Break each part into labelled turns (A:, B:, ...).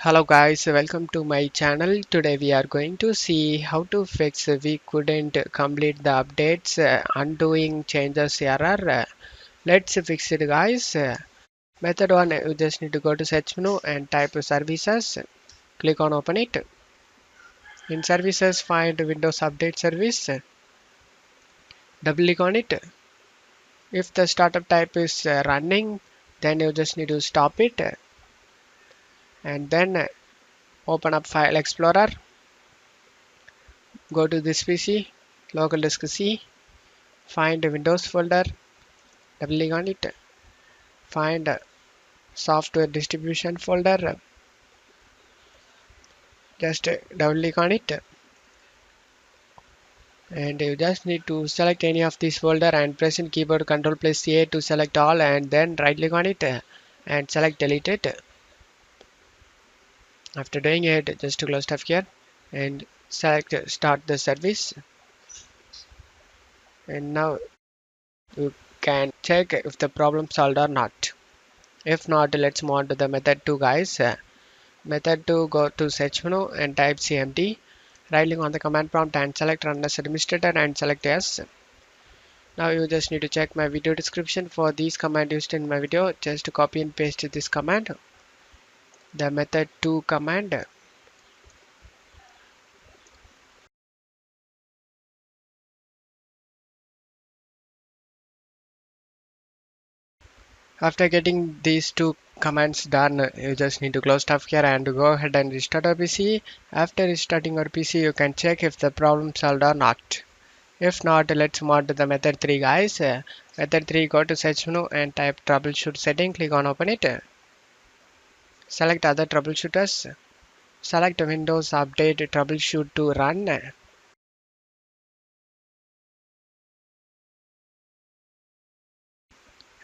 A: Hello guys, welcome to my channel. Today we are going to see how to fix we couldn't complete the updates undoing changes error. Let's fix it guys. Method 1, you just need to go to search menu and type services. Click on open it. In services find Windows Update service. Double click on it. If the startup type is running, then you just need to stop it and then open up File Explorer. Go to this PC, local disk C, find a Windows folder, double click on it, find software distribution folder, just double click on it, and you just need to select any of this folder and press in keyboard Ctrl plus A to select all, and then right click on it and select delete it. After doing it, just close stuff here and select start the service, and now you can check if the problem solved or not. If not, let's move on to the method 2 guys. Method 2, go to search menu and type cmd, right click on the command prompt and select run as administrator and select yes. Now you just need to check my video description for these command used in my video. Just copy and paste this command, the method 2 command. After getting these two commands done, you just need to close stuff here and go ahead and restart your PC. After restarting your PC, you can check if the problem solved or not. If not, let's move on to the method 3 guys. Method 3, go to search menu and type troubleshoot setting, click on open it. Select other troubleshooters. Select Windows Update Troubleshoot to run.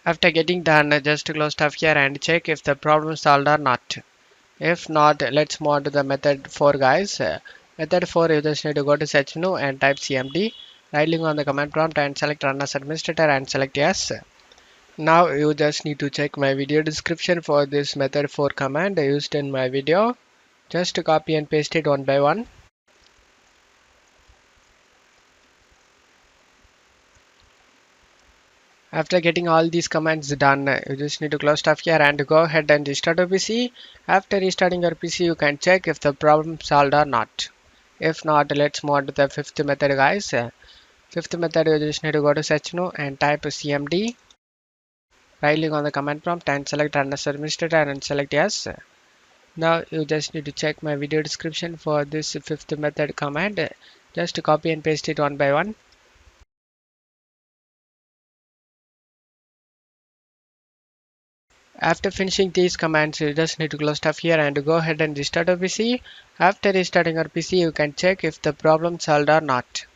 A: After getting done, just close stuff here and check if the problem solved or not. If not, let's move on to the method 4 guys. Method 4, you just need to go to search menu and type cmd, right click on the command prompt and select run as administrator and select yes. Now you just need to check my video description for this method 4 command used in my video. Just copy and paste it one by one. After getting all these commands done, you just need to close stuff here and go ahead and restart your PC. After restarting your PC, you can check if the problem solved or not. If not, let's move on to the fifth method guys. Fifth method, you just need to go to search menu and type cmd, right click on the command prompt and select run as administrator and select yes. Now you just need to check my video description for this fifth method command. Just copy and paste it one by one. After finishing these commands, you just need to close stuff here and go ahead and restart your PC. After restarting your PC, you can check if the problem solved or not.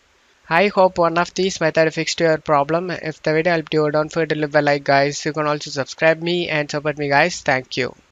A: I hope one of these methods fixed your problem. If the video helped you, don't forget to leave a like guys. You can also subscribe me and support me guys. Thank you.